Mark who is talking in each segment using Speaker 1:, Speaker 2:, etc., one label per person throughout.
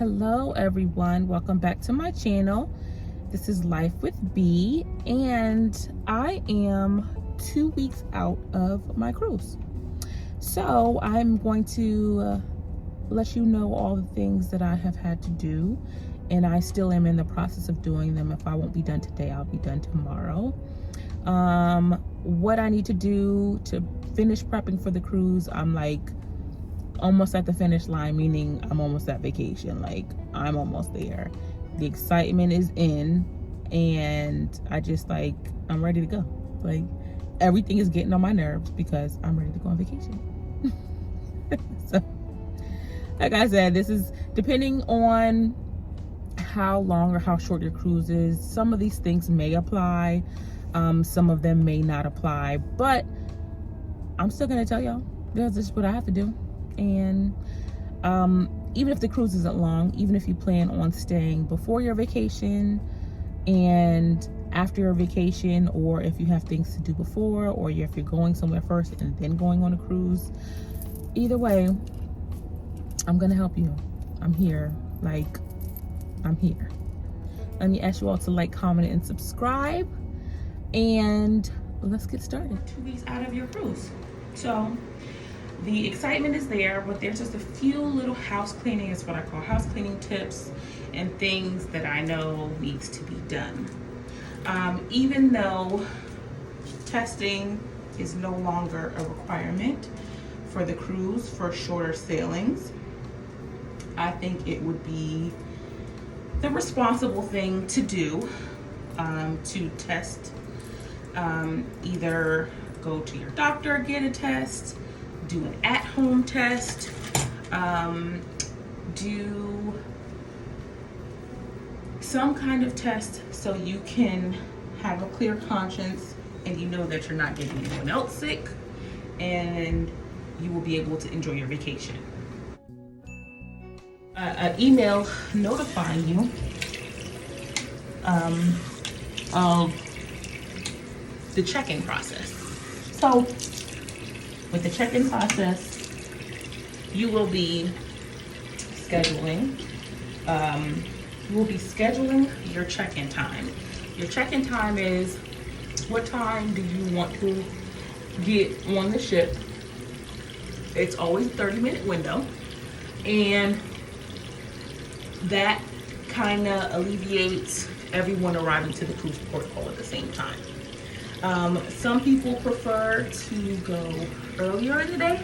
Speaker 1: Hello everyone, welcome back to my channel. This is Life with B, and I am 2 weeks out of my cruise. So I'm going to let you know all the things that I have had to do, and I still am in the process of doing them. If I won't be done today, I'll be done tomorrow. What I need to do to finish prepping for the cruise, I'm like almost at the finish line, meaning I'm almost at vacation. Like, I'm almost there. The excitement is in, and I'm ready to go. Like, everything is getting on my nerves because I'm ready to go on vacation. So, like I said, this is depending on how long or how short your cruise is. Some of these things may apply, some of them may not apply, but I'm still gonna tell y'all this is what I have to do. And even if the cruise isn't long, even if you plan on staying before your vacation and after your vacation, or if you have things to do before, or if you're going somewhere first and then going on a cruise, either way, I'm gonna help you. I'm here. Like, I'm here. Let me ask you all to like, comment, and subscribe, and let's get started. 2 weeks out of your cruise. So the excitement is there, but there's just a few little house cleaning, is what I call house cleaning tips, and things that I know needs to be done. Even though testing is no longer a requirement for the cruise for shorter sailings, I think it would be the responsible thing to do, to test. Either go to your doctor, get a test, do an at-home test, do some kind of test so you can have a clear conscience and you know that you're not getting anyone else sick, and you will be able to enjoy your vacation. An email notifying you of the check-in process. So with the check-in process, you will be scheduling your check-in time. Your check-in time is what time do you want to get on the ship. It's always a 30-minute window, and that kind of alleviates everyone arriving to the cruise port all at the same time. Some people prefer to go earlier in the day.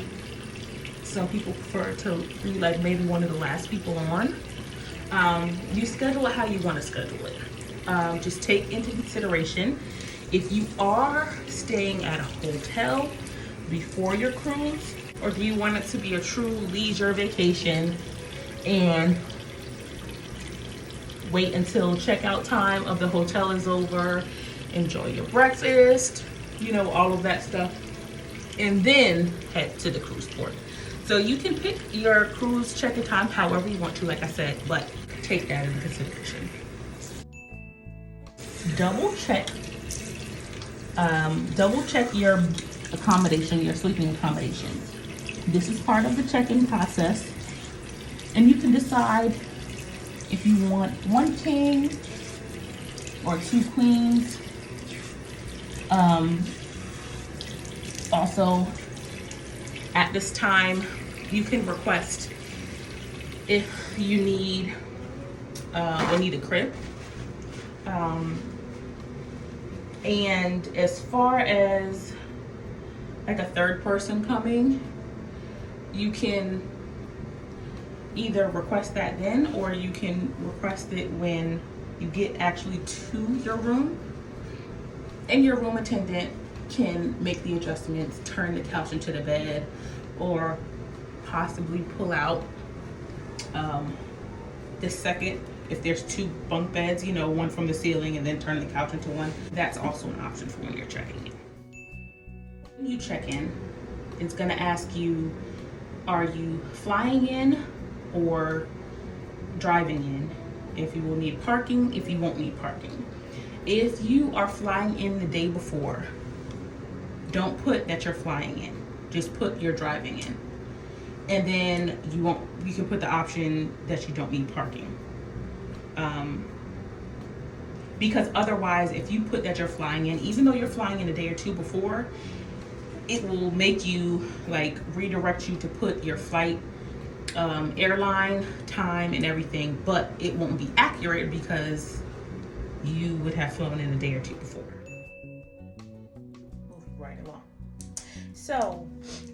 Speaker 1: Some people prefer to be like maybe one of the last people on. You schedule it how you want to schedule it. Just take into consideration, if you are staying at a hotel before your cruise, or do you want it to be a true leisure vacation and wait until checkout time of the hotel is over, enjoy your breakfast, all of that stuff, and then head to the cruise port. So you can pick your cruise check-in time however you want to, like I said, but take that into consideration. Double check your accommodation, your sleeping accommodations. This is part of the check-in process, and you can decide if you want 1 king or 2 queens. Also, at this time, you can request if you need a crib. And as far as like a third person coming, you can either request that then, or you can request it when you get actually to your room, and your room attendant can make the adjustments, turn the couch into the bed, or possibly pull out the second, if there's 2 bunk beds, one from the ceiling, and then turn the couch into one. That's also an option for when you're checking in. When you check in, it's gonna ask you, are you flying in or driving in? If you will need parking, if you won't need parking. If you are flying in the day before, don't put that you're flying in. Just put you're driving in. And then you can put the option that you don't need parking. Because otherwise, if you put that you're flying in, even though you're flying in a day or two before, it will make you like redirect you to put your flight airline time and everything, but it won't be accurate because you would have flown in a day or two before. Moving right along. So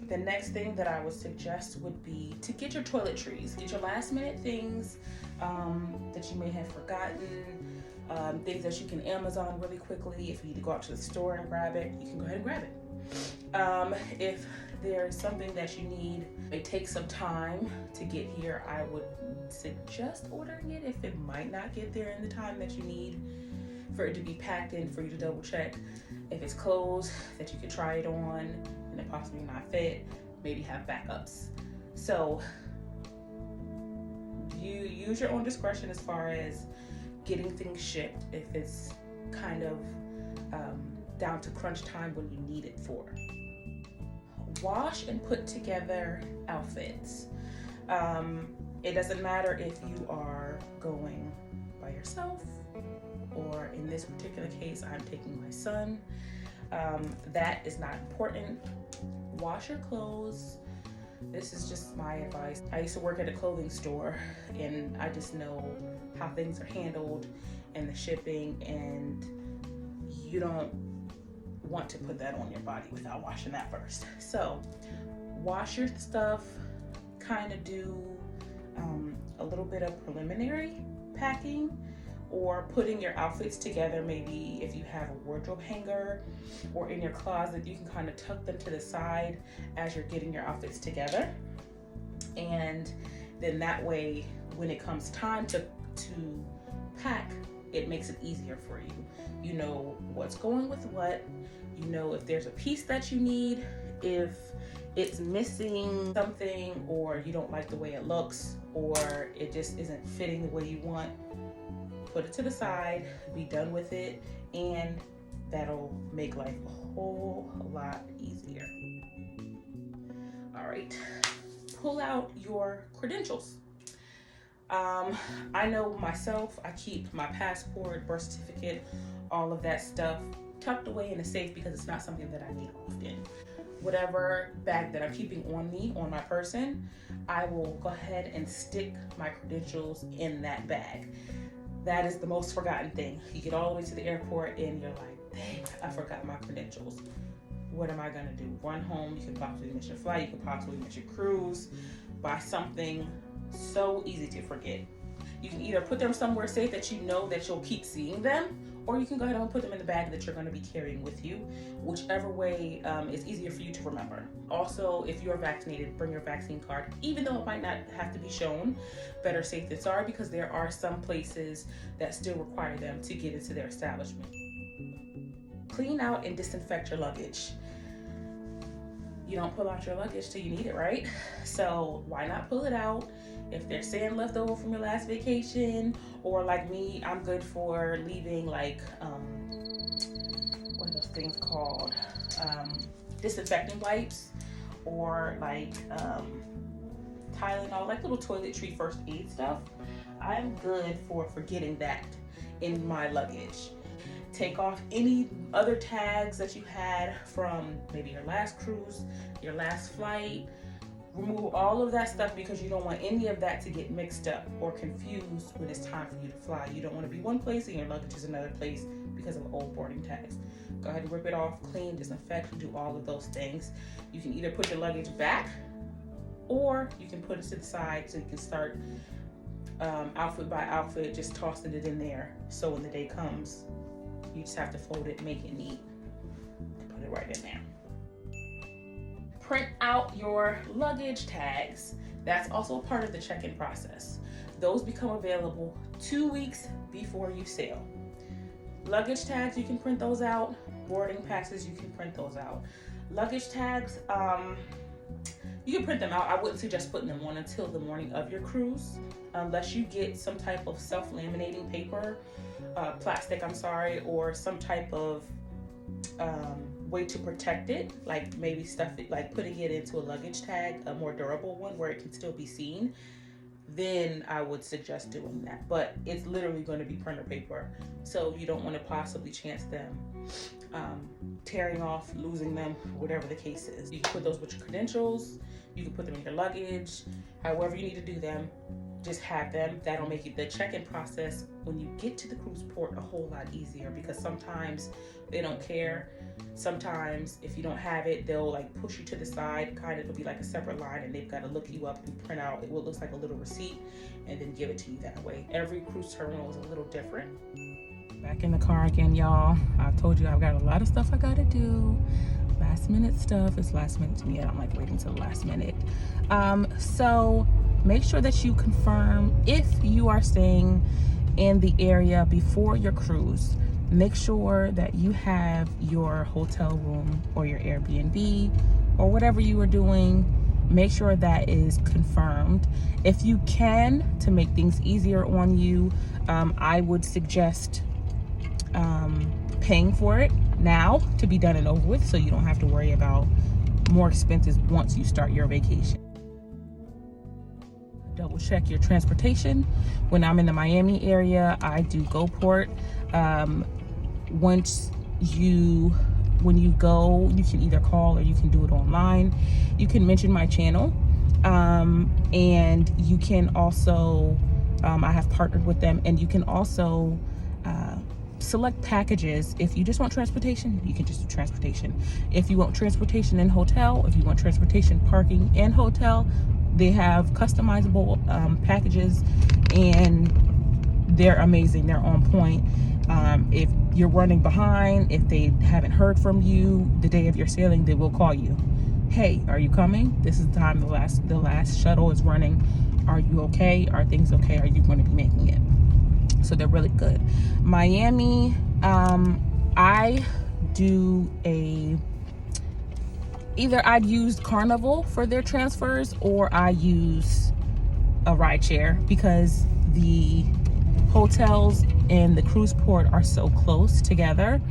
Speaker 1: the next thing that I would suggest would be to get your toiletries, get your last minute things that you may have forgotten, things that you can Amazon really quickly. If you need to go out to the store and grab it, you can go ahead and grab it. If there's something that you need, it takes some time to get here, I would suggest ordering it if it might not get there in the time that you need for it to be packed in, for you to double check if it's clothes that you could try it on and it possibly not fit, maybe have backups. So you use your own discretion as far as getting things shipped if it's kind of down to crunch time when you need it for. Wash and put together outfits. It doesn't matter if you are going by yourself, or in this particular case, I'm taking my son. That is not important. Wash your clothes. This is just my advice. I used to work at a clothing store, and I just know how things are handled and the shipping, and you don't want to put that on your body without washing that first. So wash your stuff, kind of do a little bit of preliminary packing or putting your outfits together. Maybe if you have a wardrobe hanger or in your closet, you can kind of tuck them to the side as you're getting your outfits together. And then that way, when it comes time to pack, it makes it easier for you. You know what's going with what. You know if there's a piece that you need, if it's missing something, or you don't like the way it looks, or it just isn't fitting the way you want. Put it to the side, be done with it, and that'll make life a whole lot easier. All right, pull out your credentials. I know myself, I keep my passport, birth certificate, all of that stuff tucked away in a safe because it's not something that I need often. Whatever bag that I'm keeping on me, on my person, I will go ahead and stick my credentials in that bag. That is the most forgotten thing. You get all the way to the airport and you're like, dang, I forgot my credentials. What am I gonna do? Run home, you can possibly miss your flight, you can possibly miss your cruise by something so easy to forget. You can either put them somewhere safe that you know that you'll keep seeing them, or you can go ahead and put them in the bag that you're going to be carrying with you, whichever way is easier for you to remember. Also, if you're vaccinated, bring your vaccine card, even though it might not have to be shown. Better safe than sorry, because there are some places that still require them to get into their establishment. Clean out and disinfect your luggage. You don't pull out your luggage till you need it, right? So why not pull it out? If there's sand left over from your last vacation, or like me, I'm good for leaving like, what are those things called? Disinfectant wipes, or like Tylenol, like little toiletry first aid stuff. I'm good for forgetting that in my luggage. Take off any other tags that you had from maybe your last cruise, your last flight. Remove all of that stuff because you don't want any of that to get mixed up or confused when it's time for you to fly. You don't want to be one place and your luggage is another place because of old boarding tags. Go ahead and rip it off, clean, disinfect, do all of those things. You can either put your luggage back or you can put it to the side so you can start outfit by outfit, just tossing it in there. So when the day comes, you just have to fold it, make it neat, put it right in there. Print out your luggage tags. That's also part of the check-in process. Those become available 2 weeks before you sail. Luggage tags, you can print those out. Boarding passes, you can print those out. Luggage tags, you can print them out. I wouldn't suggest putting them on until the morning of your cruise, unless you get some type of self-laminating paper, plastic, or some type of way to protect it, like maybe stuff it, like putting it into a luggage tag, a more durable one where it can still be seen, then I would suggest doing that. But it's literally going to be printer paper, so you don't want to possibly chance them tearing off, losing them, whatever the case is. You can put those with your credentials, you can put them in your luggage, however you need to do them. Just have them. That'll make the check-in process when you get to the cruise port a whole lot easier, because sometimes they don't care. Sometimes if you don't have it, they'll like push you to the side, kind of, it'll be like a separate line, and they've got to look you up and print out what looks like a little receipt and then give it to you that way. Every cruise terminal is a little different. Back in the car again, y'all. I've told you I've got a lot of stuff I gotta do. Last minute stuff. It's last minute to me. I don't like waiting till the last minute. So make sure that you confirm if you are staying in the area before your cruise. Make sure that you have your hotel room or your Airbnb or whatever you are doing. Make sure that is confirmed. If you can, to make things easier on you, I would suggest paying for it now to be done and over with, so you don't have to worry about more expenses once you start your vacation. Double check your transportation. When I'm in the Miami area, I do GoPort. When you go, you can either call or you can do it online. You can mention my channel, and you can also, I have partnered with them, and you can also select packages. If you just want transportation, you can just do transportation. If you want transportation and hotel, if you want transportation, parking, and hotel, they have customizable packages, and they're amazing. They're on point. If you're running behind, if they haven't heard from you the day of your sailing, they will call you. Hey, are you coming? This is the time the last shuttle is running. Are you okay? Are things okay? Are you going to be making it? So they're really good. Miami, I do either I'd use Carnival for their transfers, or I use a rideshare, because the hotels and the cruise port are so close together.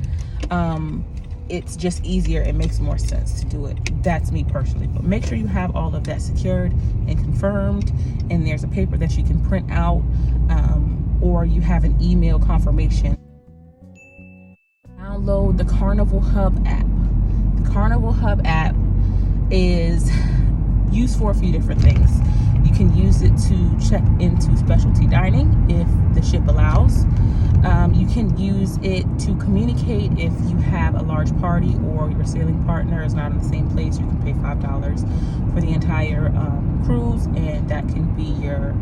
Speaker 1: It's just easier. It makes more sense to do it. That's me personally. But make sure you have all of that secured and confirmed, and there's a paper that you can print out, or you have an email confirmation. Download the Carnival Hub app. The Carnival Hub app is used for a few different things. You can use it to check into specialty dining if the ship allows. You can use it to communicate if you have a large party or your sailing partner is not in the same place. You can pay $5 for the entire cruise, and that can be your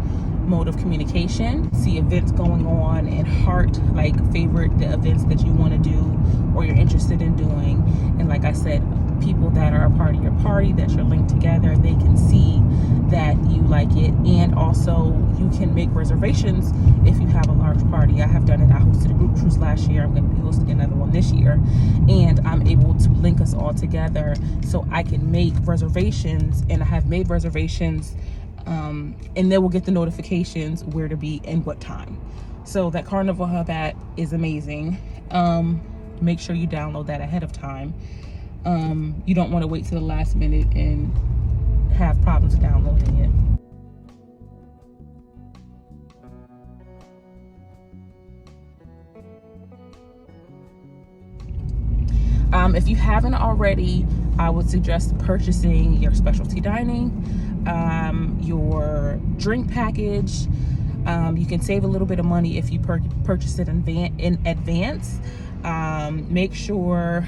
Speaker 1: mode of communication. See events going on and heart, like favorite the events that you want to do or you're interested in doing. And like I said, people that are a part of your party, that you're linked together, they can see that you like it. And also you can make reservations if you have a large party. I have done it. I hosted a group cruise last year. I'm going to be hosting another one this year, and I'm able to link us all together so I can make reservations. And I have made reservations, and they will get the notifications where to be and what time. So that Carnival Hub app is amazing. Make sure you download that ahead of time. You don't want to wait to the last minute and have problems downloading it. If you haven't already, I would suggest purchasing your specialty dining, your drink package. You can save a little bit of money if you purchase it in advance. Make sure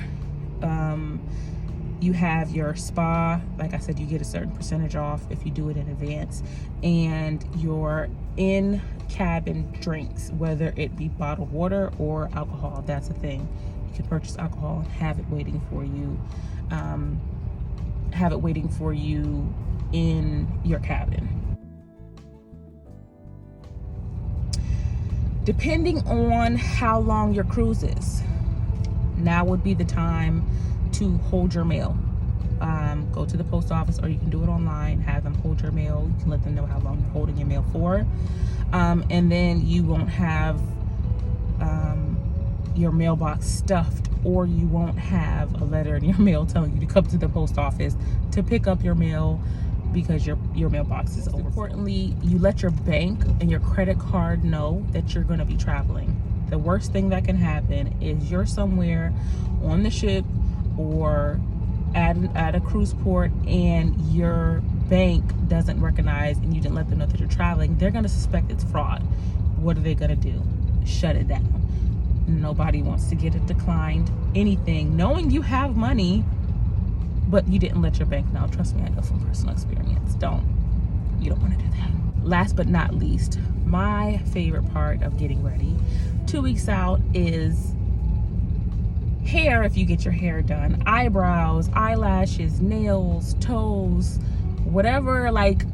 Speaker 1: you have your spa. Like I said, you get a certain percentage off if you do it in advance, and your in-cabin drinks, whether it be bottled water or alcohol. That's a thing. You can purchase alcohol and have it waiting for you. Have it waiting for you in your cabin. Depending on how long your cruise is, now would be the time to hold your mail. Go to the post office, or you can do it online. Have them hold your mail. You can let them know how long you're holding your mail for, and then you won't have your mailbox stuffed or you won't have a letter in your mail telling you to come to the post office to pick up your mail because your mailbox is over. Importantly, you let your bank and your credit card know that you're going to be traveling. The worst thing that can happen is you're somewhere on the ship or at a cruise port and your bank doesn't recognize and you didn't let them know that you're traveling. They're going to suspect it's fraud. What are they going to do? Shut it down. Nobody wants to get it declined, anything, knowing you have money, but you didn't let your bank know. Trust me, I know from personal experience. You don't want to do that. Last but not least, my favorite part of getting ready 2 weeks out is hair. If you get your hair done, eyebrows, eyelashes, nails, toes, whatever, like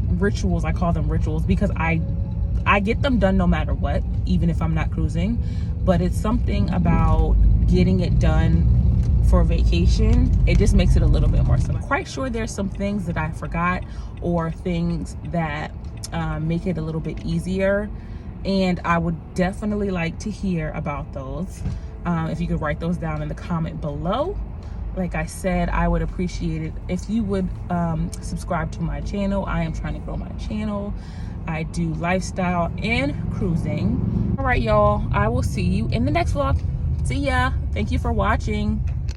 Speaker 1: rituals. I call them rituals because I get them done no matter what, even if I'm not cruising. But it's something about getting it done for vacation. It just makes it a little bit more simple. I'm quite sure there's some things that I forgot or things that make it a little bit easier, and I would definitely like to hear about those. If you could write those down in the comment below. Like I said, I would appreciate it if you would subscribe to my channel. I am trying to grow my channel. I do lifestyle and cruising. All right, y'all, I will see you in the next vlog. See ya. Thank you for watching.